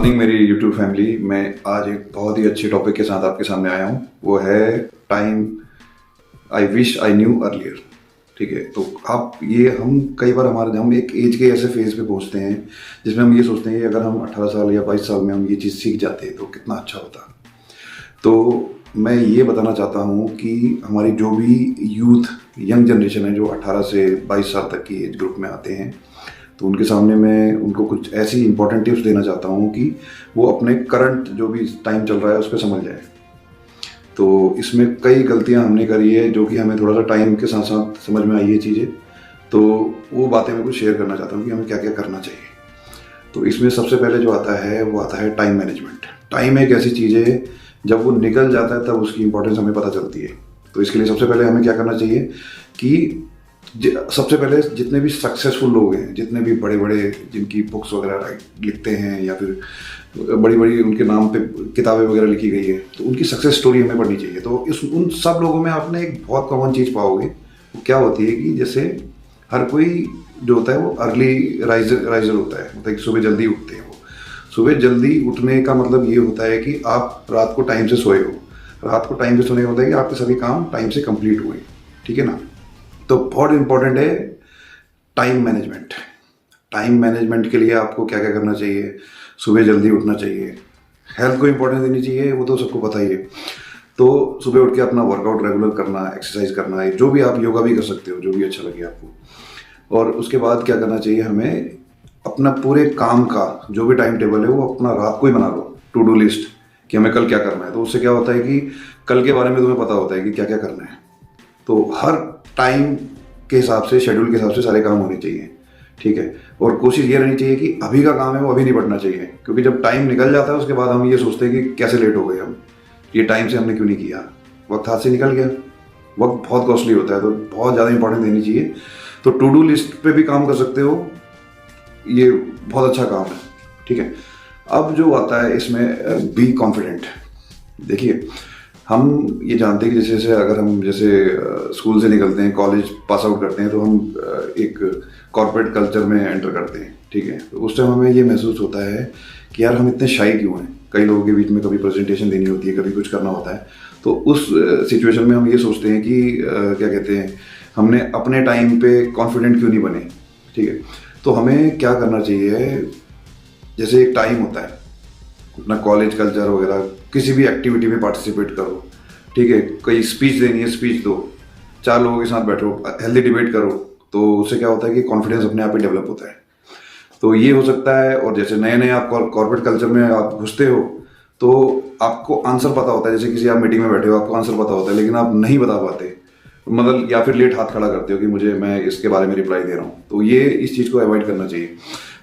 Morning मेरी YouTube family. मैं आज एक बहुत ही अच्छे टॉपिक के साथ आपके सामने आया हूँ। वो है time I wish I knew earlier. ठीक है, तो आप ये हम कई बार हम एक एज के ऐसे फेज पे पहुँचते हैं जिसमें हम ये सोचते हैं कि अगर हम 18 साल या 22 साल में हम ये चीज़ सीख जाते तो कितना अच्छा होता। तो मैं ये बताना चाहता हूँ कि हमारी जो भी यूथ यंग जनरेशन है जो 18 से 22 साल तक की एज ग्रुप में आते हैं, तो उनके सामने मैं उनको कुछ ऐसी इंपॉर्टेंट टिप्स देना चाहता हूँ कि वो अपने करंट जो भी टाइम चल रहा है उस पर समझ जाए। तो इसमें कई गलतियाँ हमने करी है जो कि हमें थोड़ा सा टाइम के साथ साथ समझ में आई है चीज़ें, तो वो बातें मैं कुछ शेयर करना चाहता हूँ कि हमें क्या क्या करना चाहिए। तो इसमें सबसे पहले जो आता है वो आता है टाइम मैनेजमेंट। टाइम एक ऐसी चीज़ है जब वो निकल जाता है तब उसकी इंपॉर्टेंस हमें पता चलती है। तो इसके लिए सबसे पहले हमें क्या करना चाहिए कि सबसे पहले जितने भी सक्सेसफुल लोग हैं, जितने भी बड़े बड़े जिनकी बुक्स वगैरह लिखते हैं या फिर बड़ी बड़ी उनके नाम पे किताबें वगैरह लिखी गई है, तो उनकी सक्सेस स्टोरी हमें पढ़नी चाहिए। तो उन सब लोगों में आपने एक बहुत कॉमन चीज़ पाओगे, वो क्या होती है कि जैसे हर कोई जो होता है वो अर्ली राइजर होता है, मतलब कि सुबह जल्दी उठते हैं। वो सुबह जल्दी उठने का मतलब ये होता है कि आप रात को टाइम से सोए हो। रात को टाइम से सोने का मतलब है कि आपके सभी काम टाइम से कंप्लीट हुए। ठीक है ना। तो बहुत इंपॉर्टेंट है टाइम मैनेजमेंट। टाइम मैनेजमेंट के लिए आपको क्या क्या करना चाहिए। सुबह जल्दी उठना चाहिए, हेल्थ को इंपॉर्टेंस देनी चाहिए, वो तो सबको पता ही है। तो सुबह उठ के अपना वर्कआउट रेगुलर करना, एक्सरसाइज करना है, जो भी आप योगा भी कर सकते हो, जो भी अच्छा लगे आपको। और उसके बाद क्या करना चाहिए, हमें अपना पूरे काम का जो भी टाइम टेबल है वो अपना रात को ही बना लो, टू डू लिस्ट, कि हमें कल क्या करना है। तो उससे क्या होता है कि कल के बारे में तुम्हें पता होता है कि क्या क्या करना है। तो हर टाइम के हिसाब से, शेड्यूल के हिसाब से सारे काम होने चाहिए। ठीक है। और कोशिश ये रहनी चाहिए कि अभी का काम है वो अभी नहीं बढ़ना चाहिए, क्योंकि जब टाइम निकल जाता है उसके बाद हम ये सोचते हैं कि कैसे लेट हो गए हम, ये टाइम से हमने क्यों नहीं किया, वक्त हाथ से निकल गया। वक्त बहुत कॉस्टली होता है, तो बहुत ज़्यादा इंपॉर्टेंस देनी चाहिए। तो टू डू लिस्ट पे भी काम कर सकते हो, ये बहुत अच्छा काम है। ठीक है। अब जो आता है इसमें बी कॉन्फिडेंट। देखिए, हम ये जानते हैं कि जैसे अगर हम जैसे स्कूल से निकलते हैं, कॉलेज पास आउट करते हैं, तो हम एक कॉर्पोरेट कल्चर में एंटर करते हैं। ठीक है। तो उस टाइम हमें ये महसूस होता है कि यार हम इतने शाई क्यों हैं। कई लोगों के बीच में कभी प्रेजेंटेशन देनी होती है, कभी कुछ करना होता है, तो उस सिचुएशन में हम ये सोचते हैं कि क्या कहते हैं, हमने अपने टाइम पे कॉन्फिडेंट क्यों नहीं बने। ठीक है। तो हमें क्या करना चाहिए, जैसे एक टाइम होता है अपना कॉलेज कल्चर वगैरह, किसी भी एक्टिविटी में पार्टिसिपेट करो। ठीक है। कोई स्पीच देनी है, स्पीच दो, 4 लोगों के साथ बैठो, हेल्दी डिबेट करो। तो उससे क्या होता है कि कॉन्फिडेंस अपने आप ही डेवलप होता है। तो ये हो सकता है। और जैसे नए नए आप कॉर्पोरेट कल्चर में आप घुसते हो तो आपको आंसर पता होता है। जैसे किसी आप मीटिंग में बैठे हो, आपको आंसर पता होता है, लेकिन आप नहीं बता पाते, मतलब या फिर लेट हाथ खड़ा करते हो कि मैं इसके बारे में रिप्लाई दे रहा हूँ। तो ये इस चीज़ को अवॉइड करना चाहिए।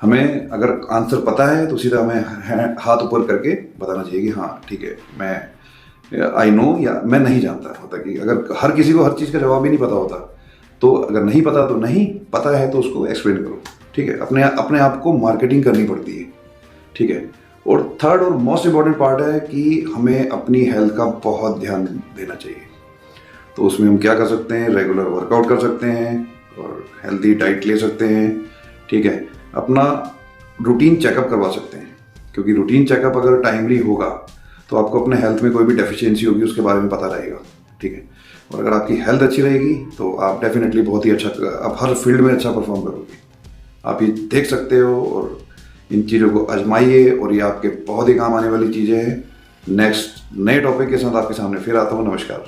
हमें अगर आंसर पता है तो सीधा हमें हाथ ऊपर करके बताना चाहिए कि हाँ ठीक है, मैं आई नो, या मैं नहीं जानता होता। कि अगर हर किसी को हर चीज़ का जवाब ही नहीं पता होता, तो अगर नहीं पता तो नहीं पता है तो उसको एक्सप्लेन करो। ठीक है। अपने आप को मार्केटिंग करनी पड़ती है। ठीक है। और थर्ड और मोस्ट इम्पॉर्टेंट पार्ट है कि हमें अपनी हेल्थ का बहुत ध्यान देना चाहिए। तो उसमें हम क्या कर सकते हैं, रेगुलर वर्कआउट कर सकते हैं और हेल्दी डाइट ले सकते हैं। ठीक है। अपना रूटीन चेकअप करवा सकते हैं, क्योंकि रूटीन चेकअप अगर टाइमली होगा तो आपको अपने हेल्थ में कोई भी डेफिशिएंसी होगी उसके बारे में पता रहेगा। ठीक है। और अगर आपकी हेल्थ अच्छी रहेगी तो आप डेफिनेटली बहुत ही अच्छा, आप हर फील्ड में अच्छा परफॉर्म करोगे। आप ये देख सकते हो और इन चीज़ों को आजमाइए, और ये आपके बहुत ही काम आने वाली चीज़ें हैं। नेक्स्ट नए टॉपिक के साथ आपके सामने फिर आता हूँ। नमस्कार।